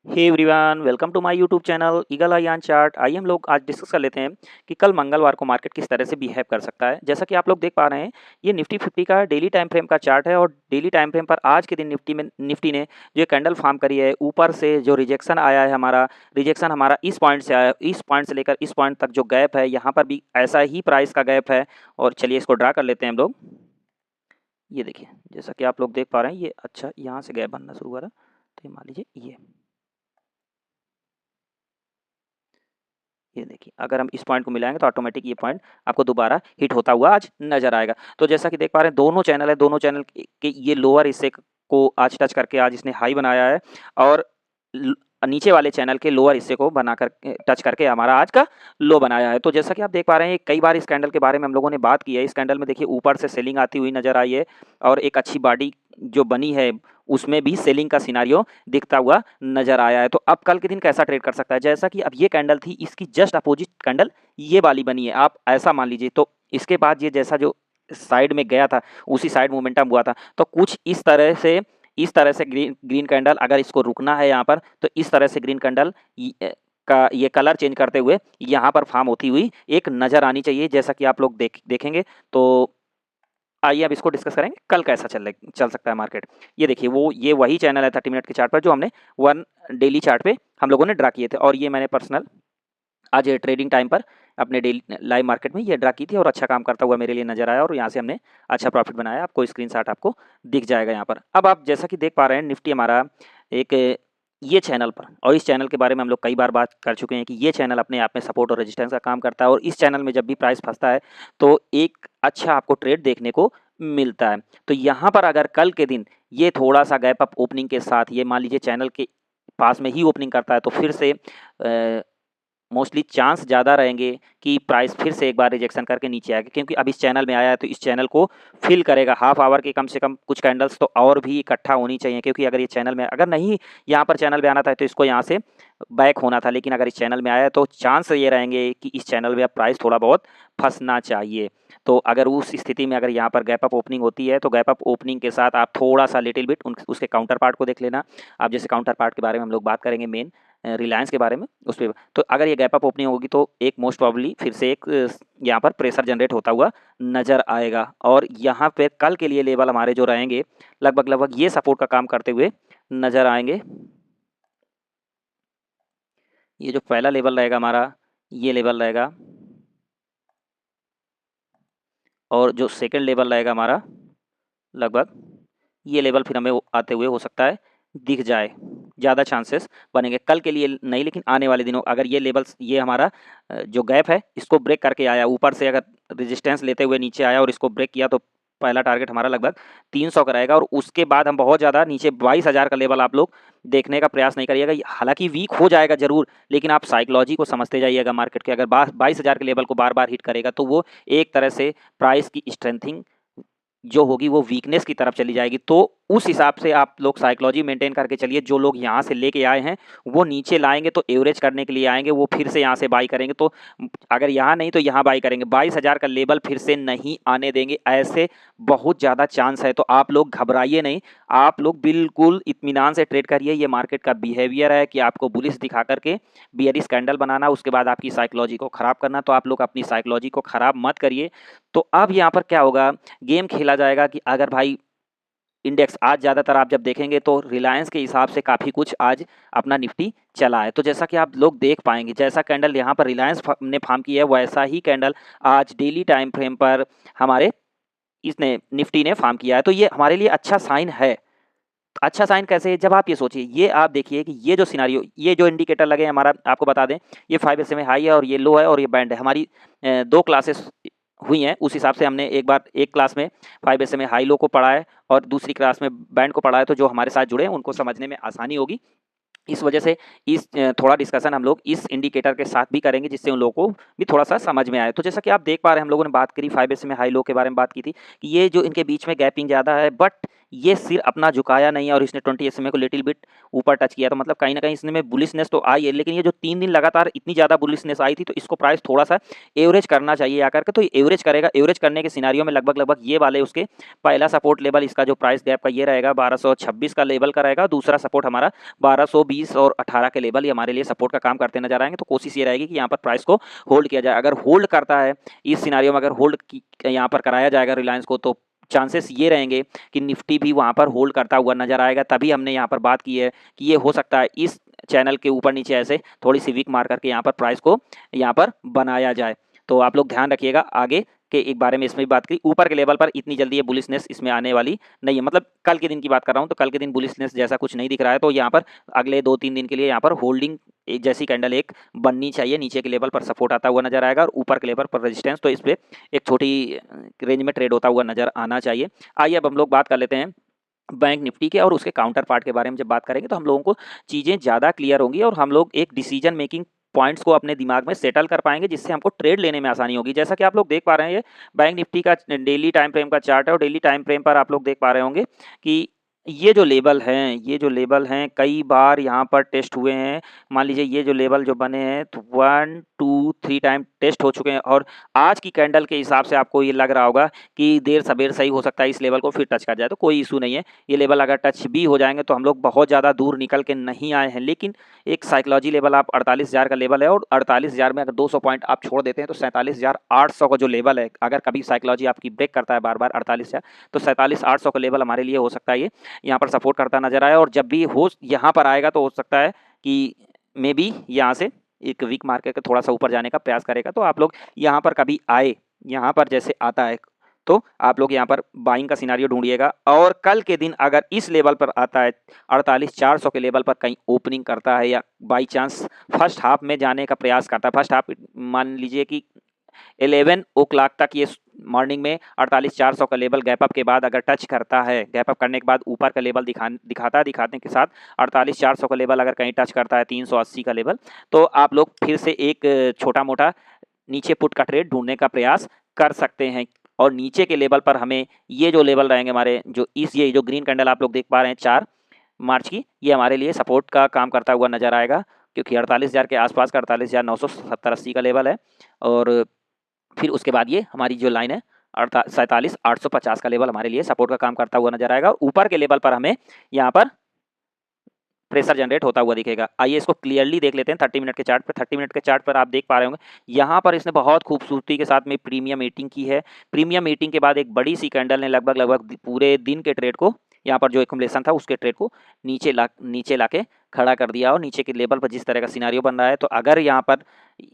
Hey everyone, welcome to my YouTube channel eagle eye on chart. आइए हम लोग आज डिस्कस कर लेते हैं कि कल मंगलवार को मार्केट किस तरह से बिहेव कर सकता है। जैसा कि आप लोग देख पा रहे हैं, ये निफ्टी 50 का डेली टाइम फ्रेम का चार्ट है और डेली टाइम फ्रेम पर आज के दिन निफ्टी ने जो कैंडल फॉर्म करी है, ऊपर से जो रिजेक्शन आया है, रिजेक्शन हमारा इस पॉइंट से आया, इस पॉइंट से लेकर इस पॉइंट तक जो गैप है, यहाँ पर भी ऐसा ही प्राइस का गैप है। और चलिए इसको ड्रा कर लेते हैं हम लोग। ये देखिए, जैसा कि आप लोग देख पा रहे हैं, ये अच्छा यहाँ से गैप बनना शुरू हुआ था। तो ये मान लीजिए ये देखिए, अगर हम इस पॉइंट को मिलाएंगे तो ऑटोमेटिक ये पॉइंट आपको दोबारा हिट होता हुआ आज नजर आएगा। तो जैसा कि देख पा रहे हैं, दोनों चैनल है, दोनों चैनल के ये लोअर हिस्से को आज टच करके आज इसने हाई बनाया है और नीचे वाले चैनल के लोअर हिस्से को बनाकर टच करके हमारा आज का लो बनाया है। तो जैसा कि आप देख पा रहे हैं, कई बार इस कैंडल के बारे में हम लोगों ने बात की है। इस कैंडल में देखिए ऊपर से सेलिंग आती हुई नजर आई है और एक अच्छी बॉडी जो बनी है उसमें भी सेलिंग का सिनारियो दिखता हुआ नजर आया है। तो अब कल के दिन कैसा ट्रेड कर सकता है, जैसा कि अब ये कैंडल थी, इसकी जस्ट अपोजिट कैंडल ये वाली बनी है, आप ऐसा मान लीजिए। तो इसके बाद ये जैसा जो साइड में गया था उसी साइड मोमेंटम हुआ था। तो कुछ इस तरह से ग्रीन ग्रीन कैंडल, अगर इसको रुकना है यहाँ पर तो इस तरह से ग्रीन कैंडल का ये कलर चेंज करते हुए यहाँ पर फॉर्म होती हुई एक नज़र आनी चाहिए, जैसा कि आप लोग देखेंगे। तो आइए अब इसको डिस्कस करेंगे कल कैसा चल सकता है मार्केट। ये देखिए, ये वही चैनल है 30 मिनट के चार्ट पर जो हमने वन डेली चार्ट पे हम लोगों ने ड्रा किए थे, और ये मैंने पर्सनल आज ट्रेडिंग टाइम पर अपने डेली लाइव मार्केट में ये ड्रा की थी और अच्छा काम करता हुआ मेरे लिए नजर आया और यहाँ से हमने अच्छा प्रॉफिट बनाया। आपको स्क्रीनशॉट आपको दिख जाएगा यहाँ पर। अब आप जैसा कि देख पा रहे हैं, निफ्टी हमारा एक ये चैनल पर, और इस चैनल के बारे में हम लोग कई बार बात कर चुके हैं कि ये चैनल अपने आप में सपोर्ट और रेजिस्टेंस का काम करता है, और इस चैनल में जब भी प्राइस फंसता है तो एक अच्छा आपको ट्रेड देखने को मिलता है। तो यहाँ पर अगर कल के दिन ये थोड़ा सा गैप अप ओपनिंग के साथ ये मान लीजिए चैनल के पास में ही ओपनिंग करता है तो फिर से मोस्टली चांस ज़्यादा रहेंगे कि प्राइस फिर से एक बार रिजेक्शन करके नीचे आएगा, क्योंकि अब इस चैनल में आया है तो इस चैनल को फिल करेगा। हाफ आवर के कम से कम कुछ कैंडल्स तो और भी इकट्ठा होनी चाहिए, क्योंकि अगर ये चैनल में अगर नहीं यहाँ पर चैनल में आना था तो इसको यहाँ से बैक होना था, लेकिन अगर इस चैनल में आया है तो चांस ये रहेंगे कि इस चैनल में अब प्राइस थोड़ा बहुत फंसना चाहिए। तो अगर उस स्थिति में अगर यहाँ पर गैप अप ओपनिंग होती है तो गैप अप ओपनिंग के साथ आप थोड़ा सा लिटिल बिट उसके काउंटर पार्ट को देख लेना। आप जैसे काउंटर पार्ट के बारे में हम लोग बात करेंगे मेन रिलायंस के बारे में उस पर, तो अगर ये गैप अप ओपनिंग होगी तो एक मोस्ट प्रॉब्ली फिर से एक यहाँ पर प्रेशर जनरेट होता हुआ नजर आएगा। और यहाँ पे कल के लिए लेवल हमारे जो रहेंगे लगभग ये सपोर्ट का काम करते हुए नजर आएंगे। ये जो पहला लेवल रहेगा हमारा, ये लेवल रहेगा, और जो सेकंड लेवल रहेगा हमारा लगभग ये लेवल फिर हमें आते हुए हो सकता है दिख जाए। ज़्यादा चांसेस बनेंगे कल के लिए नहीं, लेकिन आने वाले दिनों अगर ये लेवल्स, ये हमारा जो गैप है इसको ब्रेक करके आया ऊपर से, अगर रेजिस्टेंस लेते हुए नीचे आया और इसको ब्रेक किया तो पहला टारगेट हमारा लगभग 300 का रहेगा। और उसके बाद हम बहुत ज़्यादा नीचे 22,000 का लेवल आप लोग देखने का प्रयास नहीं करिएगा। हालांकि वीक हो जाएगा जरूर, लेकिन आप साइकोलॉजी को समझते जाइएगा मार्केट के। अगर 22,000 के लेवल को बार बार हिट करेगा तो वो एक तरह से प्राइस की स्ट्रेंथिंग जो होगी वो वीकनेस की तरफ चली जाएगी। तो उस हिसाब से आप लोग साइकोलॉजी मेंटेन करके चलिए। जो लोग यहाँ से लेके आए हैं वो नीचे लाएंगे तो एवरेज करने के लिए आएंगे, वो फिर से यहाँ से बाई करेंगे, तो अगर यहाँ नहीं तो यहाँ बाई करेंगे। 22,000 का लेवल फिर से नहीं आने देंगे, ऐसे बहुत ज़्यादा चांस है। तो आप लोग घबराइए नहीं, आप लोग बिल्कुल इत्मीनान से ट्रेड करिए। ये मार्केट का बिहेवियर है कि आपको बुलिश दिखा करके बियरिश कैंडल बनाना, उसके बाद आपकी साइकोलॉजी को ख़राब करना। तो आप लोग अपनी साइकोलॉजी को ख़राब मत करिए। तो अब यहाँ पर क्या होगा, गेम खेला जाएगा कि अगर भाई इंडेक्स आज ज़्यादातर आप जब देखेंगे तो रिलायंस के हिसाब से काफ़ी कुछ आज अपना निफ्टी चला है। तो जैसा कि आप लोग देख पाएंगे, जैसा कैंडल यहाँ पर रिलायंस ने फॉर्म किया है वैसा ही कैंडल आज डेली टाइम फ्रेम पर हमारे इसने निफ्टी ने फॉर्म किया है। तो ये हमारे लिए अच्छा साइन है। अच्छा साइन कैसे है, जब आप ये सोचिए, ये आप देखिए कि ये जो सिनारियो, ये जो इंडिकेटर लगे हमारा, आपको बता दें ये 5 SMA हाई है और ये लो है और ये बैंड है। हमारी 2 क्लासेस हुई हैं, उस हिसाब से हमने एक बार एक क्लास में 5 SMA हाई लो को पढ़ा है और दूसरी क्लास में बैंड को पढ़ा है। तो जो हमारे साथ जुड़े हैं उनको समझने में आसानी होगी। इस वजह से थोड़ा डिस्कशन हम लोग इस इंडिकेटर के साथ भी करेंगे, जिससे उन लोगों को भी थोड़ा सा समझ में आए। तो जैसा कि आप देख पा रहे हैं, हम लोगों ने बात करी 5 SMA हाई लो के बारे में बात की थी कि ये जो इनके बीच में गैपिंग ज़्यादा है, बट ये सिर अपना झुकाया नहीं है और इसने 20 SMA को लिटिल बिट ऊपर टच किया, तो मतलब कहीं ना कहीं इसने में बुलिशनेस तो आई है, लेकिन ये जो 3 दिन लगातार इतनी ज़्यादा बुलिशनेस आई थी, तो इसको प्राइस थोड़ा सा एवरेज करना चाहिए आकर के। तो ये एवरेज करेगा, एवरेज करने के सिनारियो में लगभग ये वाले उसके पहला सपोर्ट लेवल इसका जो प्राइस गैप का ये रहेगा 1226 का लेवल का रहेगा, दूसरा सपोर्ट हमारा 1220 और 18 के लेवल ये हमारे लिए सपोर्ट का काम करते नजर आएंगे। तो कोशिश ये रहेगी कि यहाँ पर प्राइस को होल्ड किया जाए। अगर होल्ड करता है इस सिनारियो में, अगर होल्ड यहाँ पर कराया जाएगा रिलायंस को, तो चांसेस ये रहेंगे कि निफ्टी भी वहाँ पर होल्ड करता हुआ नजर आएगा। तभी हमने यहाँ पर बात की है कि ये हो सकता है इस चैनल के ऊपर नीचे ऐसे थोड़ी सी वीक मार करके यहाँ पर प्राइस को यहाँ पर बनाया जाए। तो आप लोग ध्यान रखिएगा आगे के एक बारे में, इसमें भी बात करी। ऊपर के लेवल पर इतनी जल्दी ये बुलिशनेस इसमें आने वाली नहीं है, मतलब कल के दिन की बात कर रहा हूँ, तो कल के दिन बुलिशनेस जैसा कुछ नहीं दिख रहा है। तो यहाँ पर अगले 2-3 दिन के लिए यहाँ पर होल्डिंग एक जैसी कैंडल एक बननी चाहिए। नीचे के लेवल पर सपोर्ट आता हुआ नजर आएगा और ऊपर के लेवल पर रेजिस्टेंस, तो इस पर एक छोटी रेंज में ट्रेड होता हुआ नजर आना चाहिए। आइए अब हम लोग बात कर लेते हैं बैंक निफ्टी के और उसके काउंटर पार्ट के बारे में। जब बात करेंगे तो हम लोगों को चीज़ें ज़्यादा क्लियर होंगी और हम लोग एक डिसीजन मेकिंग पॉइंट्स को अपने दिमाग में सेटल कर पाएंगे, जिससे हमको ट्रेड लेने में आसानी होगी। जैसा कि आप लोग देख पा रहे हैं, ये बैंक निफ्टी का डेली टाइम फ्रेम का चार्ट है और डेली टाइम फ्रेम पर आप लोग देख पा रहे होंगे कि ये जो लेवल हैं कई बार यहाँ पर टेस्ट हुए हैं। मान लीजिए ये जो लेवल जो बने हैं तो 1 2 3 टाइम टेस्ट हो चुके हैं और आज की कैंडल के हिसाब से आपको ये लग रहा होगा कि देर सबेर सही हो सकता है इस लेवल को फिर टच कर जाए, तो कोई इशू नहीं है। ये लेवल अगर टच भी हो जाएंगे तो हम लोग बहुत ज़्यादा दूर निकल के नहीं आए हैं, लेकिन एक साइकोलॉजी लेवल आप 48,000 का लेवल है और 48,000 में अगर 200 पॉइंट आप छोड़ देते हैं तो 47,800 का जो लेवल है, अगर कभी साइकोलॉजी आपकी ब्रेक करता है बार बार 48,000, तो 47,800 का लेवल हमारे लिए हो सकता है ये यहाँ पर सपोर्ट करता नजर आया। और जब भी हो यहाँ पर आएगा तो हो सकता है कि मे बी यहाँ से एक वीक मार्केट के थोड़ा सा ऊपर जाने का प्रयास करेगा। तो आप लोग यहाँ पर कभी आए, यहाँ पर जैसे आता है तो आप लोग यहाँ पर बाइंग का सिनारियो ढूंढिएगा। और कल के दिन अगर इस लेवल पर आता है 48,400 के लेवल पर कहीं ओपनिंग करता है या बाई चांस फर्स्ट हाफ में जाने का प्रयास करता है, फर्स्ट हाफ मान लीजिए कि 11 o'clock तक ये मॉर्निंग में 48,400 का लेवल गैप अप के बाद अगर टच करता है, गैप अप करने के बाद ऊपर का लेवल दिखाने के साथ 48,400 का लेवल अगर कहीं टच करता है 380 का लेवल, तो आप लोग फिर से एक छोटा मोटा नीचे पुट का ट्रेड ढूंढने का प्रयास कर सकते हैं। और नीचे के लेवल पर हमें ये जो लेवल रहेंगे हमारे जो ये जो ग्रीन कैंडल आप लोग देख पा रहे हैं 4 मार्च की, ये हमारे लिए सपोर्ट का काम करता हुआ नजर आएगा, क्योंकि 48,000 के आसपास का 48,970-80 का लेवल है। और फिर उसके बाद ये हमारी जो लाइन है 47,850 का लेवल हमारे लिए सपोर्ट का काम करता हुआ नजर आएगा और ऊपर के लेवल पर हमें यहाँ पर प्रेशर जनरेट होता हुआ दिखेगा। आइए इसको क्लियरली देख लेते हैं 30 मिनट के चार्ट पर। 30 मिनट के चार्ट पर आप देख पा रहे होंगे यहाँ पर इसने बहुत खूबसूरती के साथ में प्रीमियम मीटिंग की है। प्रीमियम मीटिंग के बाद एक बड़ी सी कैंडल ने लगभग पूरे दिन के ट्रेड को, यहाँ पर जो एक्युमुलेशन था उसके ट्रेड को नीचे लाके खड़ा कर दिया और नीचे के लेवल पर जिस तरह का सिनारियो बन रहा है, तो अगर यहाँ पर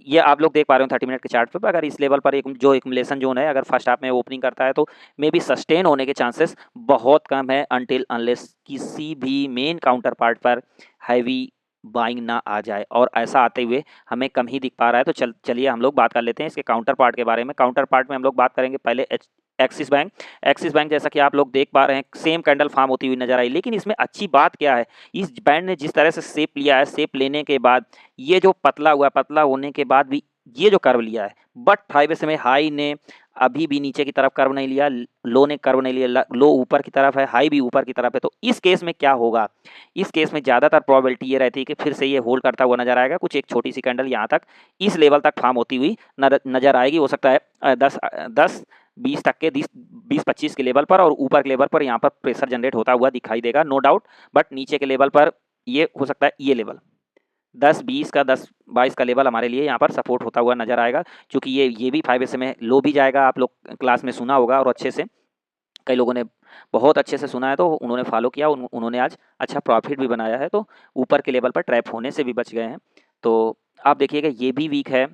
ये आप लोग देख पा रहे हो 30 मिनट के चार्ट पर, अगर इस लेवल पर एक जो एक्युमुलेशन जोन है अगर फर्स्ट हाफ में ओपनिंग करता है तो मे बी सस्टेन होने के चांसेस बहुत कम है, अनटिल अनलेस किसी भी मेन काउंटर पार्ट पर हैवी बाइंग ना आ जाए। और ऐसा आते हुए हमें कम ही दिख पा रहा है। तो चलिए हम लोग बात कर लेते हैं इसके काउंटर पार्ट के बारे में। काउंटर पार्ट में हम लोग बात करेंगे पहले एक्सिस बैंक जैसा कि आप लोग देख पा रहे हैं सेम कैंडल फॉर्म होती हुई नजर आई, लेकिन इसमें अच्छी बात क्या है, इस बैंड ने जिस तरह से शेप लिया है, शेप लेने के बाद ये जो पतला हुआ, पतला होने के बाद भी ये जो कर्व लिया है, बट 5 SMA हाई ने अभी भी नीचे की तरफ कर्व नहीं लिया, लो ने कर्व नहीं लिया, लो ऊपर की तरफ है, हाई भी ऊपर की तरफ है। तो इस केस में क्या होगा, इस केस में ज़्यादातर प्रोबेबिलिटी ये रहती है कि फिर से ये होल्ड करता हुआ नजर आएगा। कुछ एक छोटी सी कैंडल यहाँ तक इस लेवल तक फॉर्म होती हुई नजर आएगी। हो सकता है 10-20 तक के 20-25 के लेवल पर और ऊपर के लेवल पर यहाँ पर प्रेशर जनरेट होता हुआ दिखाई देगा, नो डाउट। बट नीचे के लेवल पर ये हो सकता है ये लेवल 10-20 का लेवल हमारे लिए यहाँ पर सपोर्ट होता हुआ नजर आएगा, क्योंकि ये भी 5 SMA लो भी जाएगा। आप लोग क्लास में सुना होगा और अच्छे से कई लोगों ने बहुत अच्छे से सुना है, तो उन्होंने फॉलो किया, उन्होंने आज अच्छा प्रॉफिट भी बनाया है, तो ऊपर के लेवल पर ट्रैप होने से भी बच गए हैं। तो आप देखिएगा ये भी वीक है।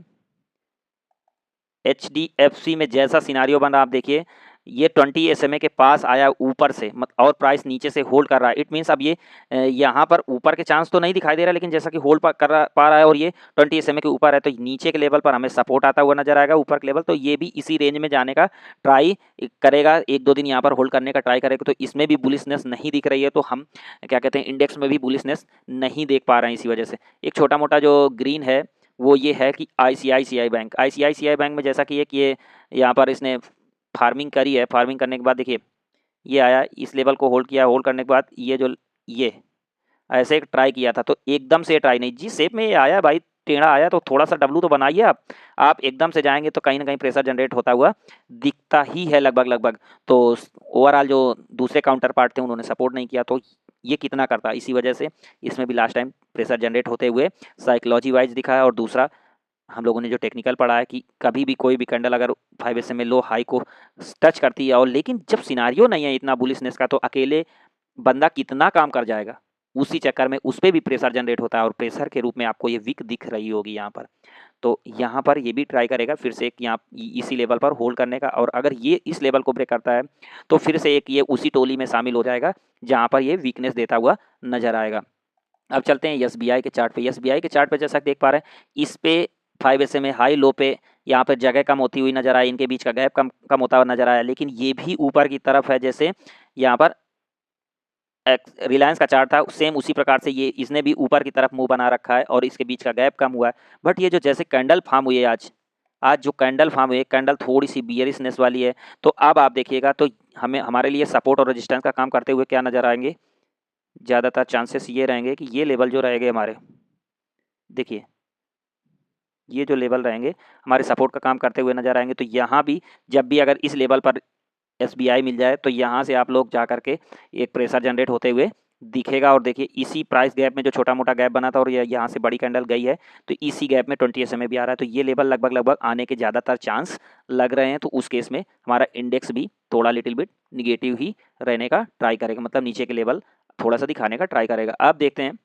HDFC में जैसा सिनारियो बन रहा आप देखिए, ये 20 SMA के पास आया ऊपर से और प्राइस नीचे से होल्ड कर रहा है। इट मीन्स अब ये यहाँ पर ऊपर के चांस तो नहीं दिखाई दे रहा, लेकिन जैसा कि होल्ड पा रहा है और ये 20 SMA के ऊपर है, तो नीचे के लेवल पर हमें सपोर्ट आता हुआ नजर आएगा। ऊपर के लेवल तो ये भी इसी रेंज में जाने का ट्राई करेगा, 1-2 दिन यहाँ पर होल्ड करने का ट्राई करेगा। तो इसमें भी बुलिशनेस नहीं दिख रही है, तो हम क्या कहते हैं इंडेक्स में भी बुलिशनेस नहीं देख पा रहे हैं। इसी वजह से एक छोटा मोटा जो ग्रीन है वो ये है कि ICICI बैंक में जैसा कि ये यहाँ पर इसने फार्मिंग करी है। फार्मिंग करने के बाद देखिए ये आया, इस लेवल को होल्ड किया, होल्ड करने के बाद ये ऐसे एक ट्राई किया था, तो एकदम से ट्राई नहीं, जिस शेप में ये आया भाई, टेढ़ा आया, तो थोड़ा सा डब्लू तो बनाइए आप एकदम से जाएंगे तो कहीं ना कहीं प्रेशर जनरेट होता हुआ दिखता ही है लगभग लगभग। तो ओवरऑल जो दूसरे काउंटर पार्ट थे उन्होंने सपोर्ट नहीं किया, तो ये कितना करता, इसी वजह से इसमें भी लास्ट टाइम प्रेशर जनरेट होते हुए साइकोलॉजी वाइज दिखा है। और दूसरा हम लोगों ने जो टेक्निकल पढ़ा है कि कभी भी कोई भी कैंडल अगर 5 SMA लो हाई को टच करती है, और लेकिन जब सिनारियो नहीं है इतना बुलिशनेस का, तो अकेले बंदा कितना काम कर जाएगा, उसी चक्कर में उस पर भी प्रेशर जनरेट होता है, और प्रेशर के रूप में आपको ये विक दिख रही होगी यहाँ पर। तो यहाँ पर ये भी ट्राई करेगा फिर से एक यहाँ इसी लेवल पर होल्ड करने का, और अगर ये इस लेवल को ब्रेक करता है तो फिर से एक ये उसी टोली में शामिल हो जाएगा जहाँ पर ये वीकनेस देता हुआ नजर आएगा। अब चलते हैं SBI के चार्ट पे। SBI के चार्ट पे जैसा देख पा रहे हैं, इस पे 5 SMA हाई लो पे यहाँ पर जगह कम होती हुई नजर आई, इनके बीच का गैप कम कम होता हुआ नजर आया, लेकिन ये भी ऊपर की तरफ है। जैसे यहाँ पर रिलायंस का चार्ट था, सेम उसी प्रकार से ये इसने भी ऊपर की तरफ मुंह बना रखा है और इसके बीच का गैप कम हुआ है। बट ये जो जैसे कैंडल फॉर्म हुई है आज जो कैंडल फॉर्म हुई है, कैंडल थोड़ी सी बियरिशनेस वाली है। तो अब आप देखिएगा तो हमें हमारे लिए सपोर्ट और रेजिस्टेंस का काम करते हुए क्या नजर आएंगे, ज़्यादातर चांसेस ये रहेंगे कि ये लेवल जो रहेंगे हमारे, देखिए ये जो लेवल रहेंगे हमारे सपोर्ट का काम करते हुए नजर आएंगे। तो यहाँ भी जब भी अगर इस लेवल पर SBI मिल जाए तो यहाँ से आप लोग जा करके एक प्रेशर जनरेट होते हुए दिखेगा। और देखिए इसी प्राइस गैप में जो छोटा मोटा गैप बना था और यहाँ से बड़ी कैंडल गई है, तो इसी गैप में 20 SMA भी आ रहा है, तो ये लेवल लगभग लगभग आने के ज़्यादातर चांस लग रहे हैं। तो उस केस में हमारा इंडेक्स भी थोड़ा लिटिल बिट निगेटिव ही रहने का ट्राई करेगा, मतलब नीचे के लेवल थोड़ा सा दिखाने का ट्राई करेगा। अब देखते हैं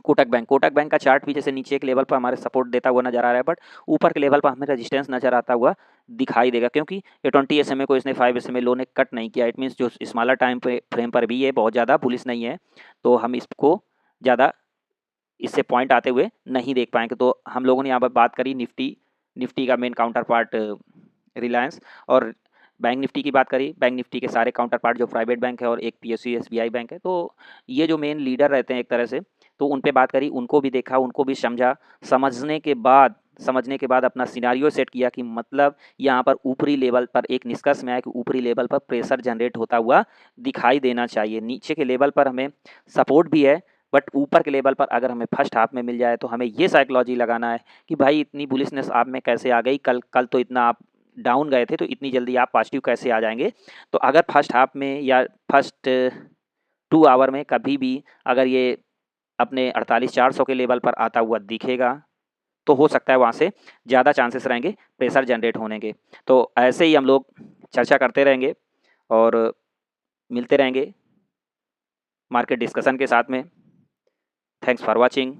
कोटक बैंक का चार्ट भी जैसे नीचे के लेवल पर हमारे सपोर्ट देता हुआ नजर आ रहा है, बट ऊपर के लेवल पर हमें रेजिस्टेंस नजर आता हुआ दिखाई देगा, क्योंकि ये 20 SMA को इसने 5 SMA लो ने कट नहीं किया। इट मीन्स जो स्मॉलर टाइम फ्रेम पर भी ये बहुत ज़्यादा बुलिश नहीं है, तो हम इसको ज़्यादा इससे पॉइंट आते हुए नहीं देख पाएंगे। तो हम लोगों ने यहाँ पर बात करी निफ्टी का मेन काउंटर पार्ट रिलायंस, और बैंक निफ्टी की बात करी, बैंक निफ्टी के सारे काउंटर पार्ट जो प्राइवेट बैंक है और एक PSU SBI बैंक है, तो ये जो मेन लीडर रहते हैं एक तरह से, तो उन पे बात करी, उनको भी देखा, उनको भी समझा, समझने के बाद अपना सिनारियो सेट किया कि मतलब यहाँ पर ऊपरी लेवल पर एक निष्कर्ष में आया कि ऊपरी लेवल पर प्रेशर जनरेट होता हुआ दिखाई देना चाहिए। नीचे के लेवल पर हमें सपोर्ट भी है, बट ऊपर के लेवल पर अगर हमें फर्स्ट हाफ में मिल जाए तो हमें ये साइकोलॉजी लगाना है कि भाई इतनी बुलिशनेस आप में कैसे आ गई, कल तो इतना आप डाउन गए थे, तो इतनी जल्दी आप पॉजिटिव कैसे आ जाएंगे। तो अगर फर्स्ट हाफ में या फर्स्ट 2 आवर में कभी भी अगर ये अपने 48,400 के लेवल पर आता हुआ दिखेगा, तो हो सकता है वहाँ से ज़्यादा चांसेस रहेंगे प्रेशर जनरेट होने के। तो ऐसे ही हम लोग चर्चा करते रहेंगे और मिलते रहेंगे मार्केट डिस्कशन के साथ में। Thanks for watching.